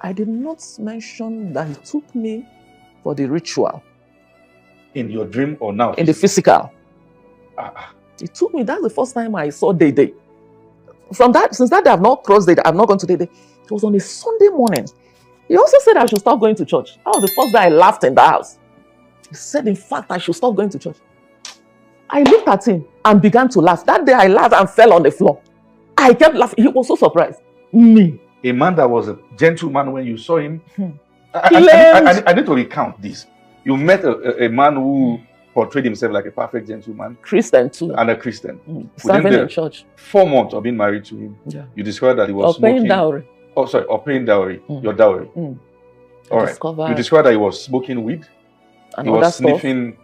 I did not mention that he took me for the ritual. In your dream or now? In the physical. Ah. He took me. That's the first time I saw Day. Since that day, I've not crossed Day. I've not gone to Day. It was on a Sunday morning. He also said I should stop going to church. That was the first day I laughed in the house. He said, in fact, I should stop going to church. I looked at him and began to laugh. That day I laughed and fell on the floor. I kept laughing. He was so surprised. Me. A man that was a gentleman when you saw him. I need to recount this. You met a man who portrayed himself like a perfect gentleman. Christian too. And a Christian. Serving in church. 4 months of being married to him. Yeah. You discovered that he was paying dowry. Oh, sorry, or paying dowry. Your dowry. All right. You discovered that he was smoking weed. And he was sniffing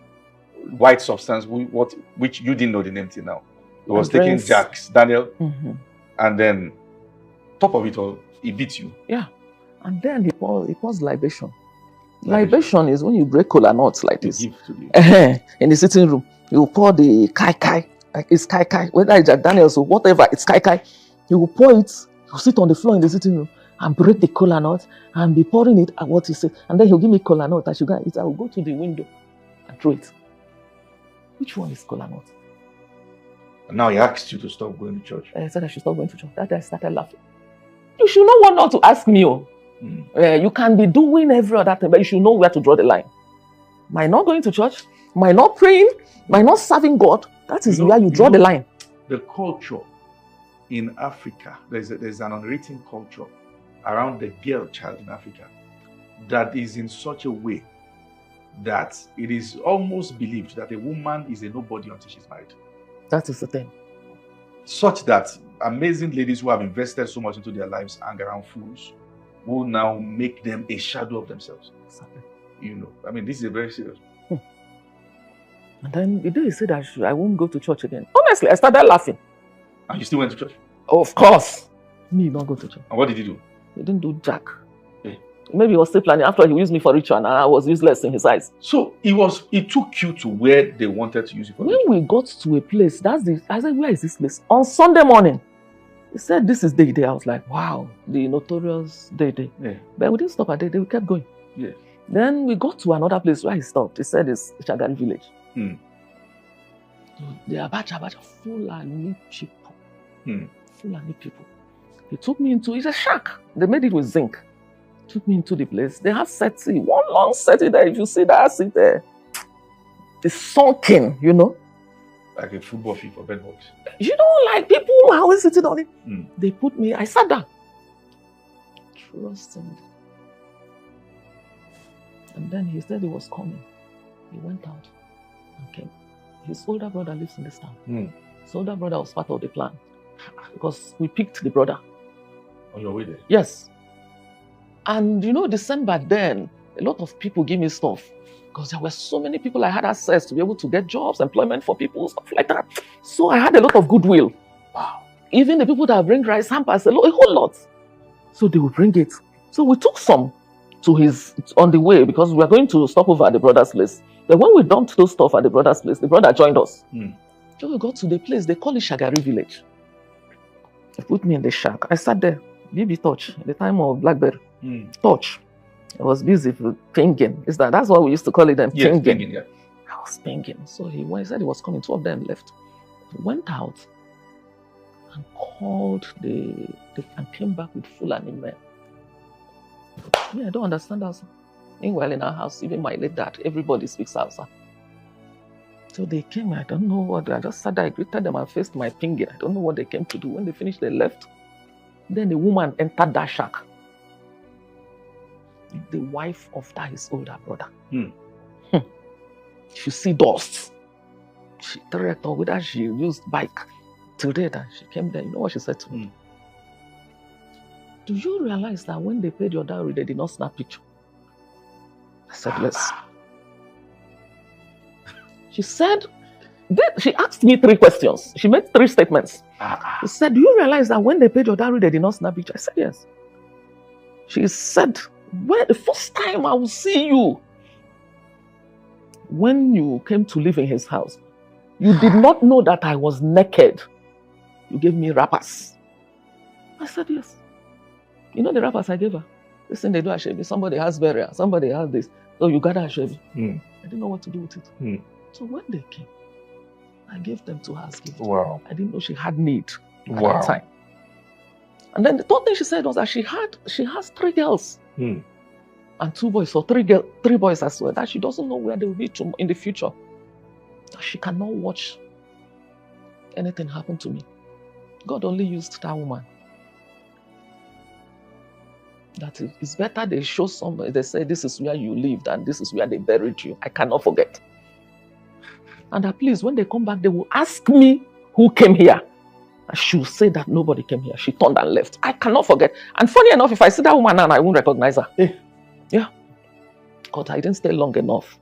white substance, which you didn't know the name till now. He was taking Jack's, Daniel. And then, top of it all, he beat you. Yeah. And then he pours libation. Libation is when you break cola nuts like this. In the sitting room. You pour the kai. Like it's kai. Whether it's Jack Daniels or whatever, it's kai. You will pour it. You sit on the floor in the sitting room and break the cola nut and be pouring it at what he said. And then he'll give me cola nut. I should go eat. I will go to the window and throw it. Which one is cola nut? And now he asked you to stop going to church. I said I should stop going to church. That day I started laughing. You should know what not to ask me. You can be doing every other thing, but you should know where to draw the line. By not going to church, by not praying, by not serving God, that is where you draw the line. The culture in Africa, there's an unwritten culture around the girl child in Africa that is in such a way that it is almost believed that a woman is a nobody until she's married. That is the thing. Such that amazing ladies who have invested so much into their lives hang around fools will now make them a shadow of themselves. Exactly. I mean, this is a very serious. And then the day he said I won't go to church again. Honestly, I started laughing. And you still went to church? Of course. Me not go to church. And what did he do? He didn't do jack. Maybe he was still planning after he used me for ritual and I was useless in his eyes. So he took you to where they wanted to use you for ritual. When we got to a place, I said, where is this place? On Sunday morning. He said, this is Day. I was like, wow, the notorious Day. Yeah. But we didn't stop at Day. We kept going. Yeah. Then we got to another place where he stopped. He said it's Shagari village. The Abacha Fulani people. Fulani people. He took me into, it's a shack. They made it with zinc. Took me into the place. They have settee. One long settee there. If you see that seat there, it's sunken, Like a football field for bedbugs. Like people are always sitting on it. They put me, I sat down. Trust him. And then he said he was coming. He went out and came. His older brother lives in this town. His older brother was part of the plan. Because we picked the brother. On your way there? Yes. And December then, a lot of people give me stuff. Because there were so many people I had access to be able to get jobs, employment for people, stuff like that. So I had a lot of goodwill. Wow. Even the people that bring rice hampers, a whole lot. So they would bring it. So we took some on the way because we were going to stop over at the brother's place. But when we dumped those stuff at the brother's place, the brother joined us. So we got to the place, they call it Shagari village. They put me in the shack. I sat there, BB touch, at the time of Blackberry. Touch. I was busy pinging. That's what we used to call it then. Yes, pinging, yeah. I was pinging. So he said he was coming. 2 of them left. He went out and called and came back with Fulani men. I don't understand Hausa. Meanwhile, in our house, even my late dad, everybody speaks Hausa. So they came, I don't know what, I just sat there, I greeted them and faced my pinging. I don't know what they came to do. When they finished, they left. Then the woman entered that shack. The wife of his older brother. She see dust. She trekked or whether she used bike. Till later, she came there. You know what she said to me? Do you realize that when they paid your dowry, they did not snap picture? I said, yes. She said, she asked me 3 questions. She made 3 statements. She said, do you realize that when they paid your dowry, they did not snap picture? I said, yes. She said, the first time I will see you, when you came to live in his house, you did not know that I was naked. You gave me wrappers. I said, yes. You know the wrappers I gave her? This thing they do Ashebi, somebody has burial, somebody has this. So you gather Ashebi. I didn't know what to do with it. So when they came, I gave them to her as gift. Wow. I didn't know she had need at that time. And then the third thing she said was that she has 3 girls and 2 boys, or 3 boys as well, that she doesn't know where they will be in the future. That she cannot watch anything happen to me. God only used that woman. That it's better they show somebody, they say this is where you lived and this is where they buried you. I cannot forget. And that please, when they come back, they will ask me who came here. And she will say that nobody came here. She turned and left. I cannot forget. And funny enough, if I see that woman now, I won't recognize her. Yeah. God, I didn't stay long enough.